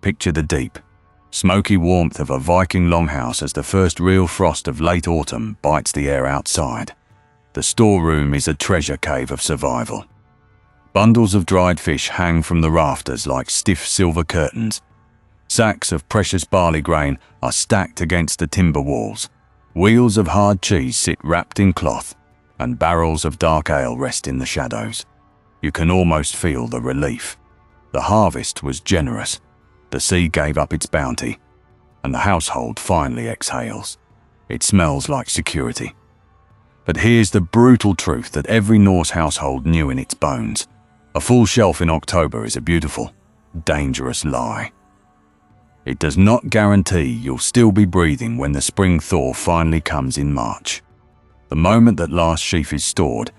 Picture the deep, smoky warmth of a Viking longhouse as the first real frost of late autumn bites the air outside. The storeroom is a treasure cave of survival. Bundles of dried fish hang from the rafters like stiff silver curtains. Sacks of precious barley grain are stacked against the timber walls. Wheels of hard cheese sit wrapped in cloth, and barrels of dark ale rest in the shadows. You can almost feel the relief. The harvest was generous. The sea gave up its bounty, and the household finally exhales. It smells like security. But here's the brutal truth that every Norse household knew in its bones. A full shelf in October is a beautiful, dangerous lie. It does not guarantee you'll still be breathing when the spring thaw finally comes in March. The moment that last sheaf is stored,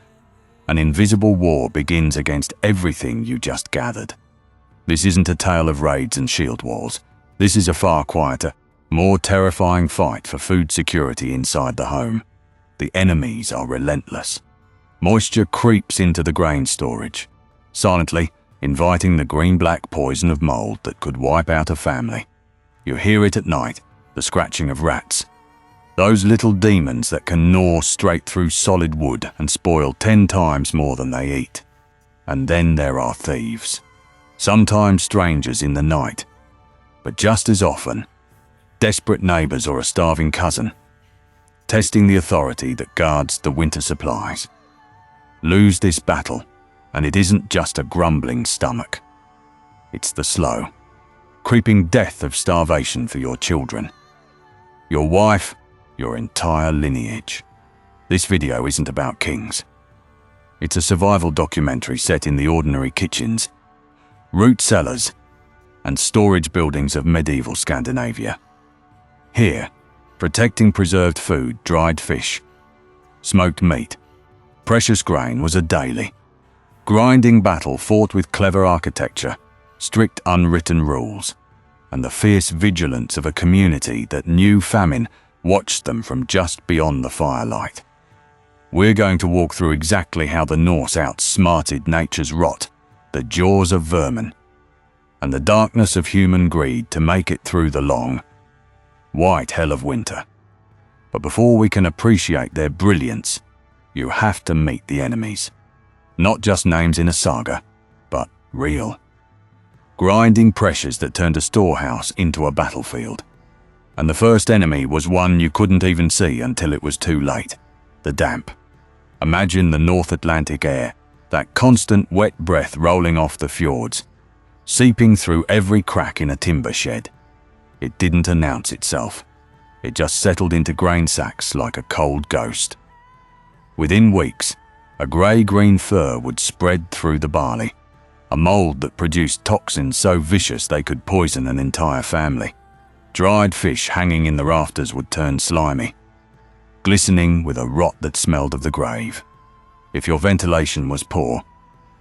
an invisible war begins against everything you just gathered. This isn't a tale of raids and shield walls. This is a far quieter, more terrifying fight for food security inside the home. The enemies are relentless. Moisture creeps into the grain storage, silently inviting the green-black poison of mold that could wipe out a family. You hear it at night, the scratching of rats. Those little demons that can gnaw straight through solid wood and spoil 10 times more than they eat. And then there are thieves. Sometimes strangers in the night, but just as often, desperate neighbors or a starving cousin, testing the authority that guards the winter supplies. Lose this battle, and it isn't just a grumbling stomach. It's the slow, creeping death of starvation for your children, your wife, your entire lineage. This video isn't about kings. It's a survival documentary set in the ordinary kitchens, root cellars, and storage buildings of medieval Scandinavia. Here, protecting preserved food, dried fish, smoked meat, precious grain was a daily, grinding battle fought with clever architecture, strict unwritten rules, and the fierce vigilance of a community that knew famine watched them from just beyond the firelight. We're going to walk through exactly how the Norse outsmarted nature's rot, the jaws of vermin, and the darkness of human greed to make it through the long, white hell of winter. But before we can appreciate their brilliance, you have to meet the enemies. Not just names in a saga, but real. Grinding pressures that turned a storehouse into a battlefield. And the first enemy was one you couldn't even see until it was too late. The damp. Imagine the North Atlantic air, that constant wet breath rolling off the fjords, seeping through every crack in a timber shed. It didn't announce itself. It just settled into grain sacks like a cold ghost. Within weeks, a grey-green fur would spread through the barley, a mold that produced toxins so vicious they could poison an entire family. Dried fish hanging in the rafters would turn slimy, glistening with a rot that smelled of the grave. If your ventilation was poor,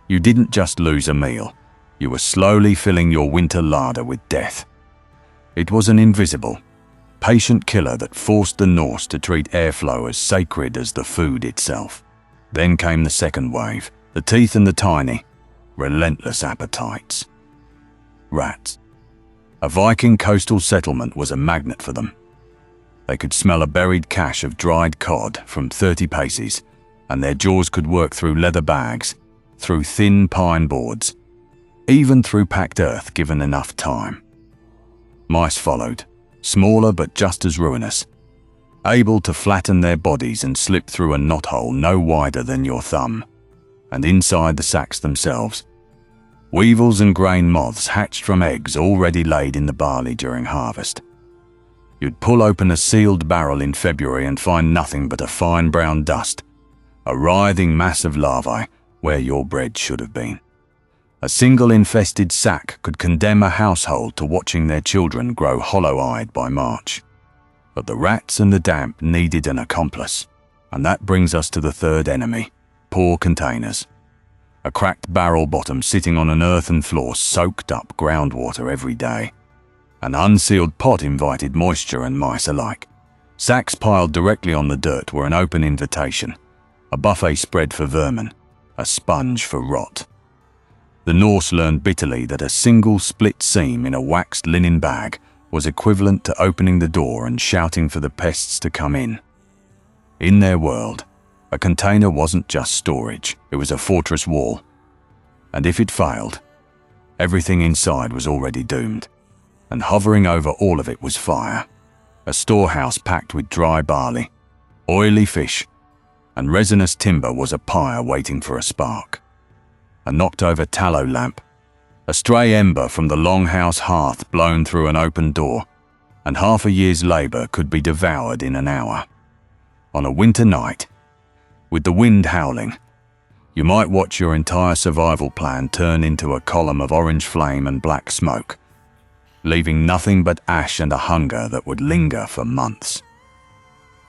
you didn't just lose a meal, you were slowly filling your winter larder with death. It was an invisible, patient killer that forced the Norse to treat airflow as sacred as the food itself. Then came the second wave, the teeth and the tiny, relentless appetites. Rats. A Viking coastal settlement was a magnet for them. They could smell a buried cache of dried cod from 30 paces, and their jaws could work through leather bags, through thin pine boards, even through packed earth given enough time. Mice followed, smaller but just as ruinous, able to flatten their bodies and slip through a knothole no wider than your thumb. And inside the sacks themselves, weevils and grain moths hatched from eggs already laid in the barley during harvest. You'd pull open a sealed barrel in February and find nothing but a fine brown dust, a writhing mass of larvae where your bread should have been. A single infested sack could condemn a household to watching their children grow hollow-eyed by March. But the rats and the damp needed an accomplice, and that brings us to the third enemy, poor containers. A cracked barrel bottom sitting on an earthen floor soaked up groundwater every day. An unsealed pot invited moisture and mice alike. Sacks piled directly on the dirt were an open invitation, a buffet spread for vermin, a sponge for rot. The Norse learned bitterly that a single split seam in a waxed linen bag was equivalent to opening the door and shouting for the pests to come in. In their world, a container wasn't just storage, it was a fortress wall. And if it failed, everything inside was already doomed. And hovering over all of it was fire. A storehouse packed with dry barley, oily fish, and resinous timber was a pyre waiting for a spark. A knocked-over tallow lamp, a stray ember from the longhouse hearth blown through an open door, and half a year's labour could be devoured in an hour. On a winter night, with the wind howling, you might watch your entire survival plan turn into a column of orange flame and black smoke, leaving nothing but ash and a hunger that would linger for months.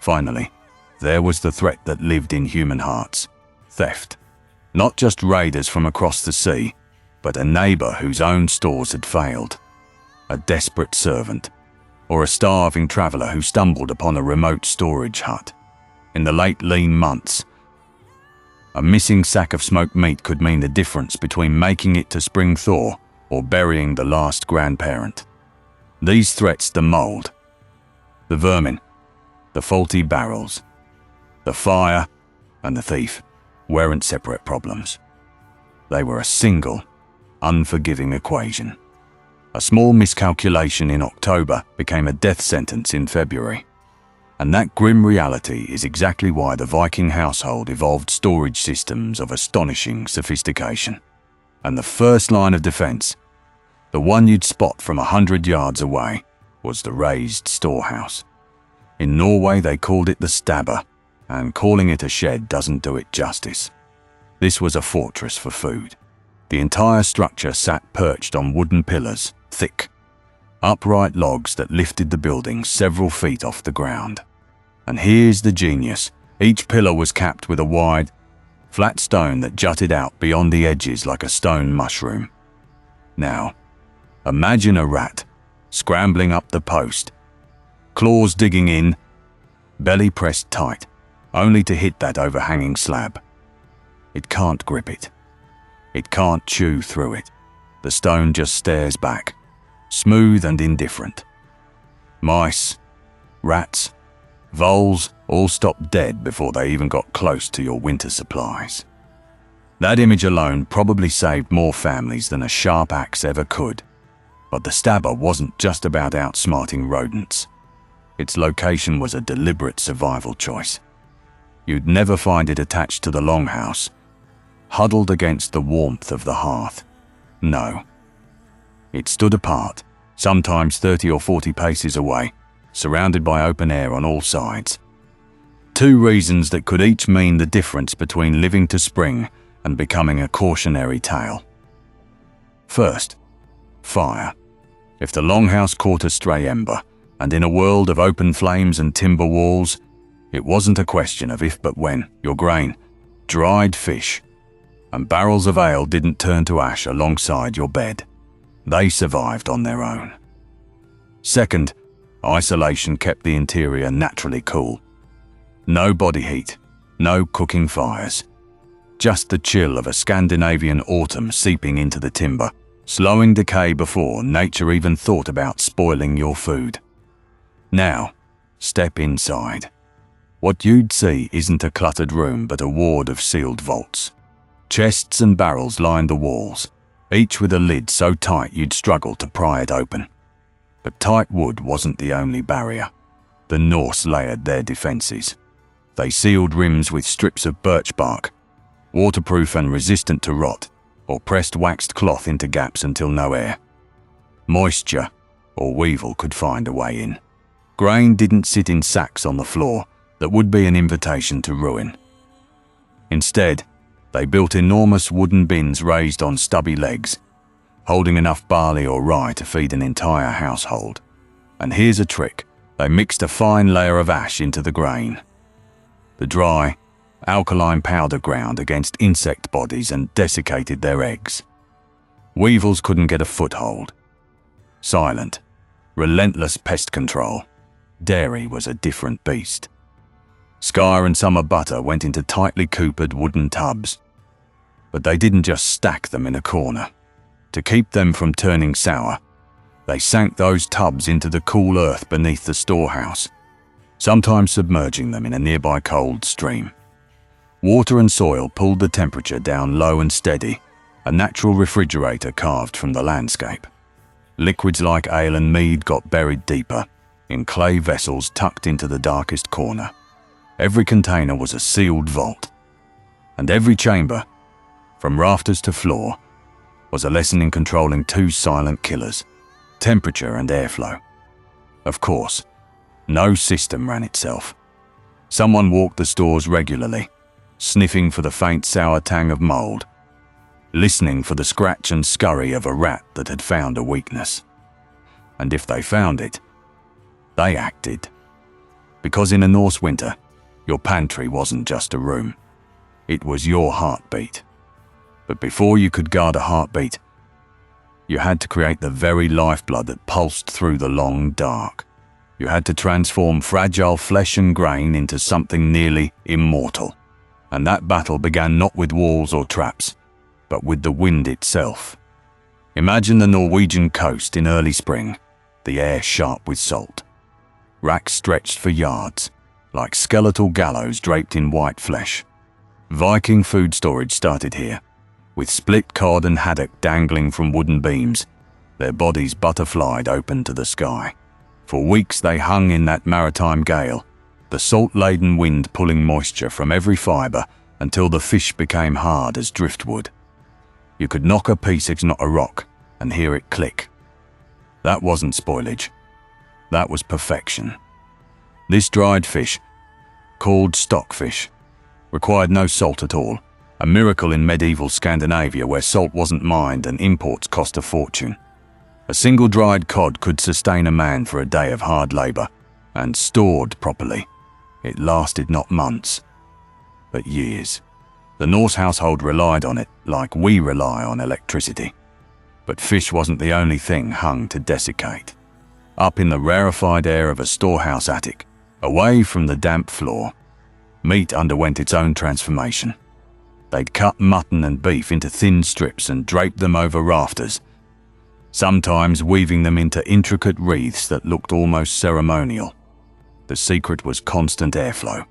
Finally, there was the threat that lived in human hearts: theft. Not just raiders from across the sea, but a neighbour whose own stores had failed, a desperate servant, or a starving traveller who stumbled upon a remote storage hut. In the late lean months, a missing sack of smoked meat could mean the difference between making it to spring thaw or burying the last grandparent. These threats: the mould, the vermin, the faulty barrels, the fire, and the thief, weren't separate problems. They were a single, unforgiving equation. A small miscalculation in October became a death sentence in February. And that grim reality is exactly why the Viking household evolved storage systems of astonishing sophistication. And the first line of defense, the one you'd spot from 100 yards away, was the raised storehouse. In Norway they called it the stabber, and calling it a shed doesn't do it justice. This was a fortress for food. The entire structure sat perched on wooden pillars, thick, upright logs that lifted the building several feet off the ground. And here's the genius: each pillar was capped with a wide, flat stone that jutted out beyond the edges like a stone mushroom. Now, imagine a rat scrambling up the post, claws digging in, belly pressed tight, only to hit that overhanging slab. It can't grip it. It can't chew through it. The stone just stares back, smooth and indifferent. Mice, rats, voles all stopped dead before they even got close to your winter supplies. That image alone probably saved more families than a sharp axe ever could. But the stabber wasn't just about outsmarting rodents. Its location was a deliberate survival choice. You'd never find it attached to the longhouse, huddled against the warmth of the hearth. No. It stood apart, sometimes 30 or 40 paces away, surrounded by open air on all sides. Two reasons that could each mean the difference between living to spring and becoming a cautionary tale. First, fire. If the longhouse caught a stray ember, and in a world of open flames and timber walls, it wasn't a question of if but when your grain, dried fish, and barrels of ale didn't turn to ash alongside your bed. They survived on their own. Second, isolation kept the interior naturally cool. No body heat, no cooking fires. Just the chill of a Scandinavian autumn seeping into the timber, slowing decay before nature even thought about spoiling your food. Now, step inside. What you'd see isn't a cluttered room but a ward of sealed vaults. Chests and barrels lined the walls, each with a lid so tight you'd struggle to pry it open. But tight wood wasn't the only barrier. The Norse layered their defences. They sealed rims with strips of birch bark, waterproof and resistant to rot, or pressed waxed cloth into gaps until no air, moisture, or weevil could find a way in. Grain didn't sit in sacks on the floor that would be an invitation to ruin. Instead, they built enormous wooden bins raised on stubby legs, holding enough barley or rye to feed an entire household. And here's a trick: they mixed a fine layer of ash into the grain. The dry, alkaline powder ground against insect bodies and desiccated their eggs. Weevils couldn't get a foothold. Silent, relentless pest control. Dairy was a different beast. Skyr and summer butter went into tightly coopered wooden tubs. But they didn't just stack them in a corner. To keep them from turning sour, they sank those tubs into the cool earth beneath the storehouse, sometimes submerging them in a nearby cold stream. Water and soil pulled the temperature down low and steady, a natural refrigerator carved from the landscape. Liquids like ale and mead got buried deeper, in clay vessels tucked into the darkest corner. Every container was a sealed vault, and every chamber, from rafters to floor, was a lesson in controlling two silent killers: temperature and airflow. Of course, no system ran itself. Someone walked the stores regularly, sniffing for the faint sour tang of mold, listening for the scratch and scurry of a rat that had found a weakness. And if they found it, they acted. Because in a Norse winter, your pantry wasn't just a room. It was your heartbeat. But before you could guard a heartbeat, you had to create the very lifeblood that pulsed through the long dark. You had to transform fragile flesh and grain into something nearly immortal. And that battle began not with walls or traps, but with the wind itself. Imagine the Norwegian coast in early spring, the air sharp with salt. Racks stretched for yards, like skeletal gallows draped in white flesh. Viking food storage started here, with split cod and haddock dangling from wooden beams, their bodies butterflied open to the sky. For weeks they hung in that maritime gale, the salt-laden wind pulling moisture from every fibre until the fish became hard as driftwood. You could knock a piece against a rock and hear it click. That wasn't spoilage. That was perfection. This dried fish, called stockfish, required no salt at all, a miracle in medieval Scandinavia where salt wasn't mined and imports cost a fortune. A single dried cod could sustain a man for a day of hard labour, and stored properly, it lasted not months, but years. The Norse household relied on it like we rely on electricity. But fish wasn't the only thing hung to desiccate. Up in the rarefied air of a storehouse attic, away from the damp floor, meat underwent its own transformation. They'd cut mutton and beef into thin strips and drape them over rafters, sometimes weaving them into intricate wreaths that looked almost ceremonial. The secret was constant airflow.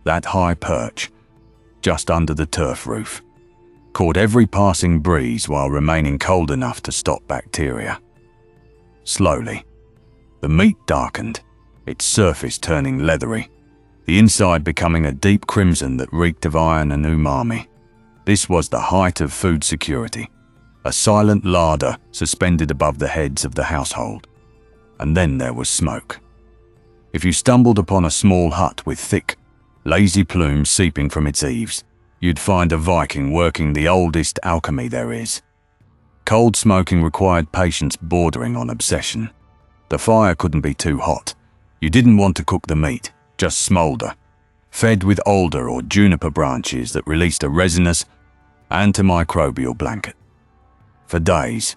That high perch, just under the turf roof, caught every passing breeze while remaining cold enough to stop bacteria. Slowly, the meat darkened, its surface turning leathery, the inside becoming a deep crimson that reeked of iron and umami. This was the height of food security, a silent larder suspended above the heads of the household. And then there was smoke. If you stumbled upon a small hut with thick, lazy plumes seeping from its eaves, you'd find a Viking working the oldest alchemy there is. Cold smoking required patience bordering on obsession. The fire couldn't be too hot. You didn't want to cook the meat, just smoulder, fed with alder or juniper branches that released a resinous, antimicrobial blanket. For days,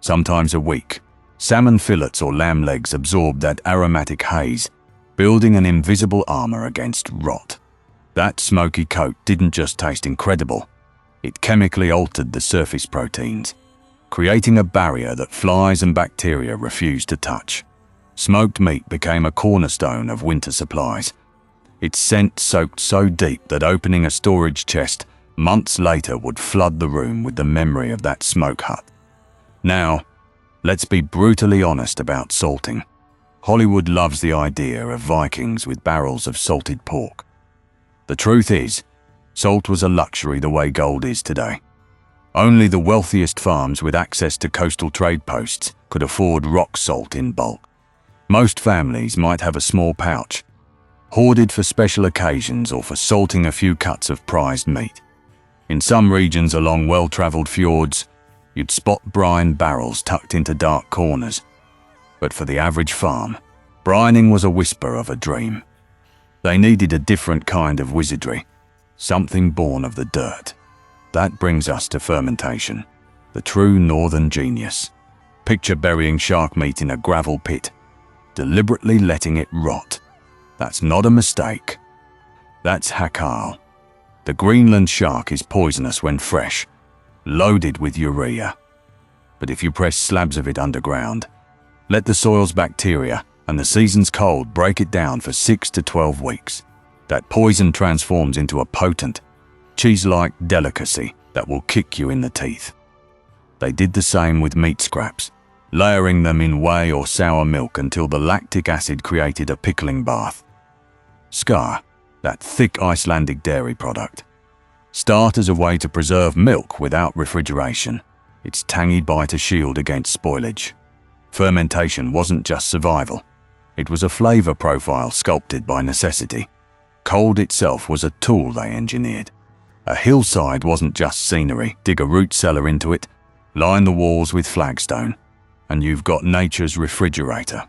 sometimes a week, salmon fillets or lamb legs absorbed that aromatic haze, building an invisible armor against rot. That smoky coat didn't just taste incredible, it chemically altered the surface proteins, creating a barrier that flies and bacteria refused to touch. Smoked meat became a cornerstone of winter supplies. Its scent soaked so deep that opening a storage chest months later would flood the room with the memory of that smoke hut. Now, let's be brutally honest about salting. Hollywood loves the idea of Vikings with barrels of salted pork. The truth is, salt was a luxury the way gold is today. Only the wealthiest farms with access to coastal trade posts could afford rock salt in bulk. Most families might have a small pouch, hoarded for special occasions or for salting a few cuts of prized meat. In some regions along well-traveled fjords, you'd spot brine barrels tucked into dark corners. But for the average farm, brining was a whisper of a dream. They needed a different kind of wizardry, something born of the dirt. That brings us to fermentation, the true northern genius. Picture burying shark meat in a gravel pit, deliberately letting it rot. That's not a mistake. That's hakal. The Greenland shark is poisonous when fresh, loaded with urea. But if you press slabs of it underground, let the soil's bacteria and the season's cold break it down for 6 to 12 weeks, that poison transforms into a potent, cheese-like delicacy that will kick you in the teeth. They did the same with meat scraps, layering them in whey or sour milk until the lactic acid created a pickling bath. Skar, that thick Icelandic dairy product, start as a way to preserve milk without refrigeration. Its tangy bite a shield against spoilage. Fermentation wasn't just survival. It was a flavor profile sculpted by necessity. Cold itself was a tool they engineered. A hillside wasn't just scenery. Dig a root cellar into it, line the walls with flagstone, and you've got nature's refrigerator.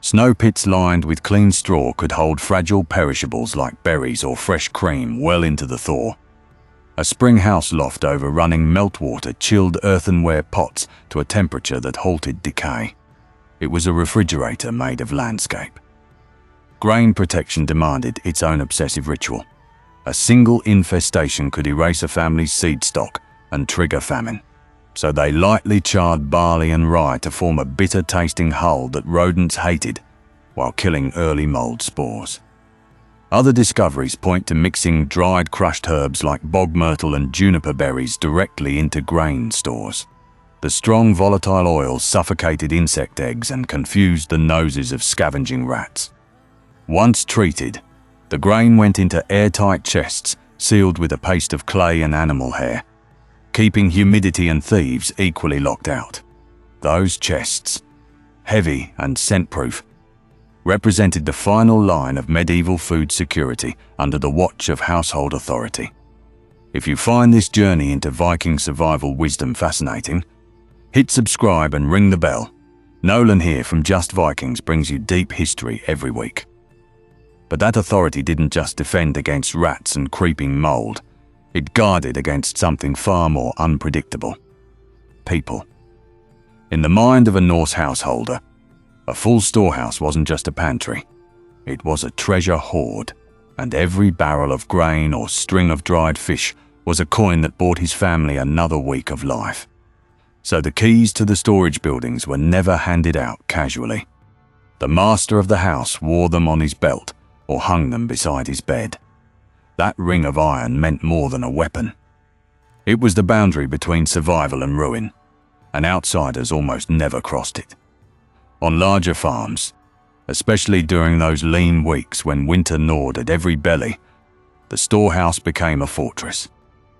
Snow pits lined with clean straw could hold fragile perishables like berries or fresh cream well into the thaw. A spring house loft over running meltwater chilled earthenware pots to a temperature that halted decay. It was a refrigerator made of landscape. Grain protection demanded its own obsessive ritual. A single infestation could erase a family's seed stock and trigger famine. So they lightly charred barley and rye to form a bitter-tasting hull that rodents hated, while killing early mold spores. Other discoveries point to mixing dried crushed herbs like bog myrtle and juniper berries directly into grain stores. The strong volatile oils suffocated insect eggs and confused the noses of scavenging rats. Once treated, the grain went into airtight chests sealed with a paste of clay and animal hair, keeping humidity and thieves equally locked out. Those chests, heavy and scent-proof, represented the final line of medieval food security under the watch of household authority. If you find this journey into Viking survival wisdom fascinating, hit subscribe and ring the bell. Nolan here from Just Vikings brings you deep history every week. But that authority didn't just defend against rats and creeping mold. It guarded against something far more unpredictable: people. In the mind of a Norse householder, a full storehouse wasn't just a pantry. It was a treasure hoard, and every barrel of grain or string of dried fish was a coin that bought his family another week of life. So the keys to the storage buildings were never handed out casually. The master of the house wore them on his belt or hung them beside his bed. That ring of iron meant more than a weapon. It was the boundary between survival and ruin, and outsiders almost never crossed it. On larger farms, especially during those lean weeks when winter gnawed at every belly, the storehouse became a fortress.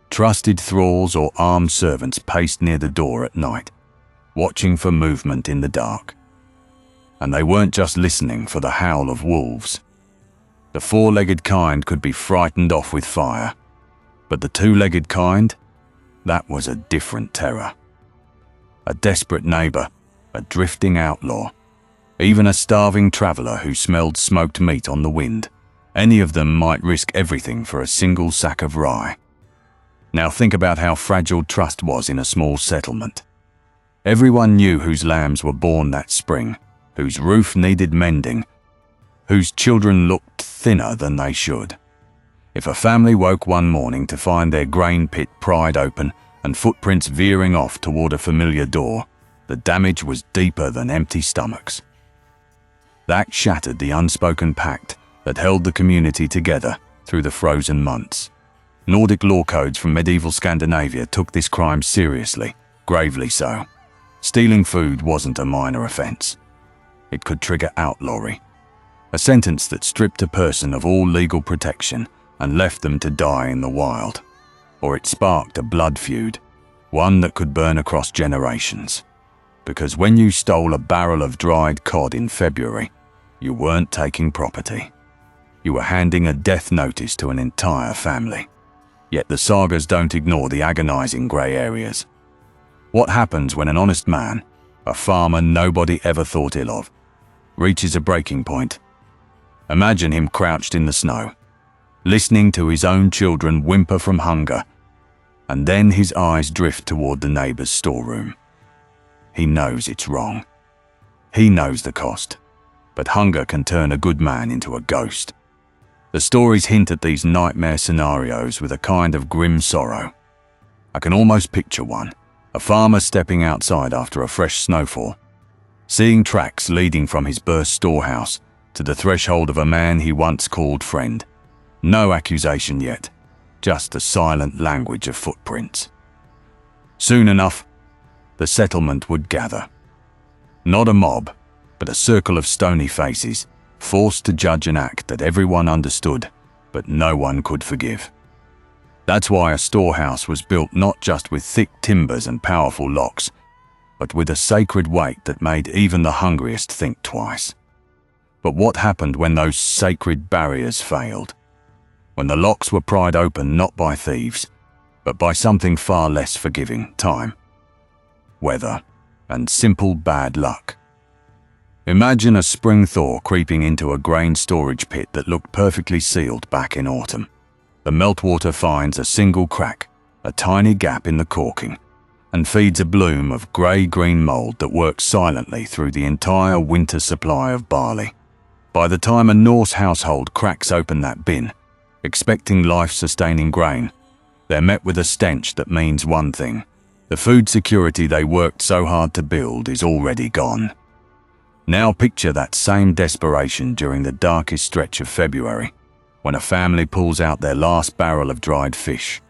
Trusted thralls or armed servants paced near the door at night, watching for movement in the dark. And they weren't just listening for the howl of wolves. The four-legged kind could be frightened off with fire, but the two-legged kind, that was a different terror. A desperate neighbor, a drifting outlaw, even a starving traveler who smelled smoked meat on the wind. Any of them might risk everything for a single sack of rye. Now think about how fragile trust was in a small settlement. Everyone knew whose lambs were born that spring, whose roof needed mending, whose children looked thinner than they should. If a family woke one morning to find their grain pit pried open and footprints veering off toward a familiar door, the damage was deeper than empty stomachs. That shattered the unspoken pact that held the community together through the frozen months. Nordic law codes from medieval Scandinavia took this crime seriously, gravely so. Stealing food wasn't a minor offense. It could trigger outlawry, a sentence that stripped a person of all legal protection and left them to die in the wild. Or it sparked a blood feud, one that could burn across generations. Because when you stole a barrel of dried cod in February, you weren't taking property. You were handing a death notice to an entire family. Yet the sagas don't ignore the agonizing grey areas. What happens when an honest man, a farmer nobody ever thought ill of, reaches a breaking point? Imagine him crouched in the snow, listening to his own children whimper from hunger, and then his eyes drift toward the neighbor's storeroom. He knows it's wrong. He knows the cost, but hunger can turn a good man into a ghost. The stories hint at these nightmare scenarios with a kind of grim sorrow. I can almost picture one, a farmer stepping outside after a fresh snowfall, seeing tracks leading from his burst storehouse to the threshold of a man he once called friend. No accusation yet, just the silent language of footprints. Soon enough, the settlement would gather. Not a mob, but a circle of stony faces, forced to judge an act that everyone understood, but no one could forgive. That's why a storehouse was built not just with thick timbers and powerful locks, but with a sacred weight that made even the hungriest think twice. But what happened when those sacred barriers failed? When the locks were pried open not by thieves, but by something far less forgiving: time, weather, and simple bad luck. Imagine a spring thaw creeping into a grain storage pit that looked perfectly sealed back in autumn. The meltwater finds a single crack, a tiny gap in the corking, and feeds a bloom of grey-green mould that works silently through the entire winter supply of barley. By the time a Norse household cracks open that bin, expecting life-sustaining grain, they're met with a stench that means one thing: the food security they worked so hard to build is already gone. Now picture that same desperation during the darkest stretch of February, when a family pulls out their last barrel of dried fish.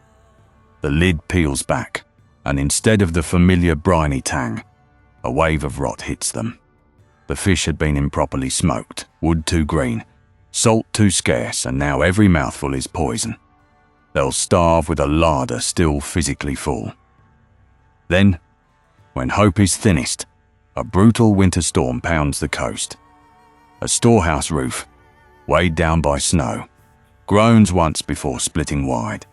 The lid peels back, and instead of the familiar briny tang, a wave of rot hits them. The fish had been improperly smoked, wood too green, salt too scarce, and now every mouthful is poison. They'll starve with a larder still physically full. Then, when hope is thinnest, a brutal winter storm pounds the coast. A storehouse roof, weighed down by snow, groans once before splitting wide.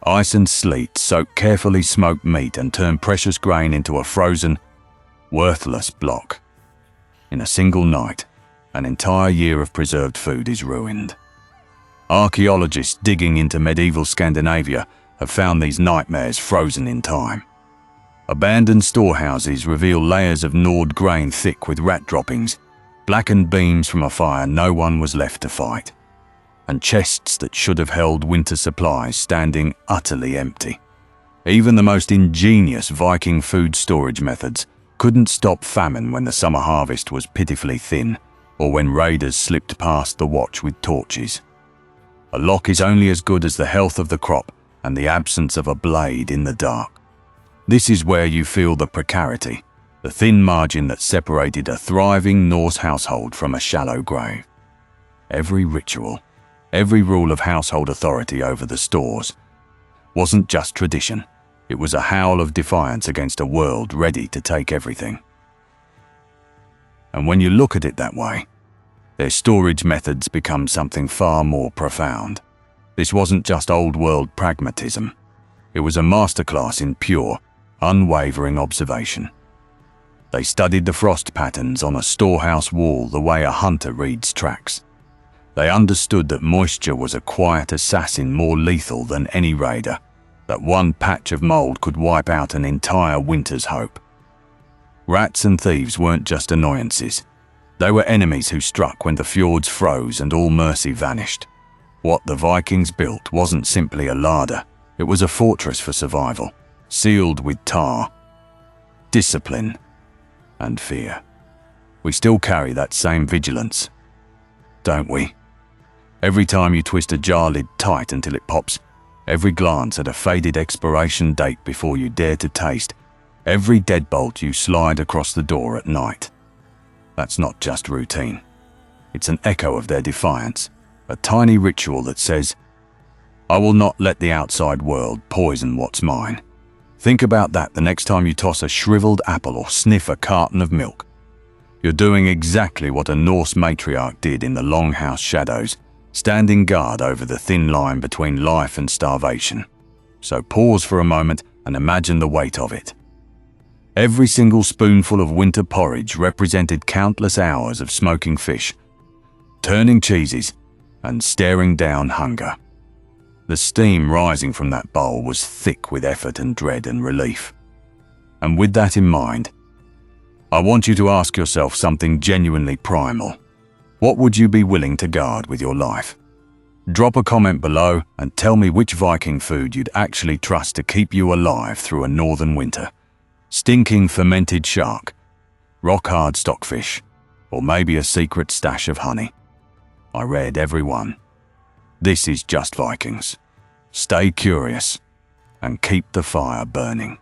Ice and sleet soak carefully smoked meat and turn precious grain into a frozen, worthless block. In a single night, an entire year of preserved food is ruined. Archaeologists digging into medieval Scandinavia have found these nightmares frozen in time. Abandoned storehouses reveal layers of gnawed grain thick with rat droppings, blackened beams from a fire no one was left to fight, and chests that should have held winter supplies standing utterly empty. Even the most ingenious Viking food storage methods couldn't stop famine when the summer harvest was pitifully thin, or when raiders slipped past the watch with torches. A lock is only as good as the health of the crop and the absence of a blade in the dark. This is where you feel the precarity, the thin margin that separated a thriving Norse household from a shallow grave. Every ritual, every rule of household authority over the stores wasn't just tradition. It was a howl of defiance against a world ready to take everything. And when you look at it that way, their storage methods become something far more profound. This wasn't just old-world pragmatism. It was a masterclass in pure, unwavering observation. They studied the frost patterns on a storehouse wall the way a hunter reads tracks. They understood that moisture was a quiet assassin more lethal than any raider, that one patch of mold could wipe out an entire winter's hope. Rats and thieves weren't just annoyances. They were enemies who struck when the fjords froze and all mercy vanished. What the Vikings built wasn't simply a larder. It was a fortress for survival, sealed with tar, discipline, and fear. We still carry that same vigilance, don't we? Every time you twist a jar lid tight until it pops, every glance at a faded expiration date before you dare to taste, every deadbolt you slide across the door at night. That's not just routine. It's an echo of their defiance, a tiny ritual that says, "I will not let the outside world poison what's mine." Think about that the next time you toss a shriveled apple or sniff a carton of milk. You're doing exactly what a Norse matriarch did in the longhouse shadows, standing guard over the thin line between life and starvation. So pause for a moment and imagine the weight of it. Every single spoonful of winter porridge represented countless hours of smoking fish, turning cheeses, and staring down hunger. The steam rising from that bowl was thick with effort and dread and relief. And with that in mind, I want you to ask yourself something genuinely primal. What would you be willing to guard with your life? Drop a comment below and tell me which Viking food you'd actually trust to keep you alive through a northern winter. Stinking fermented shark, rock-hard stockfish, or maybe a secret stash of honey. I read every one. This is Just Vikings. Stay curious and keep the fire burning.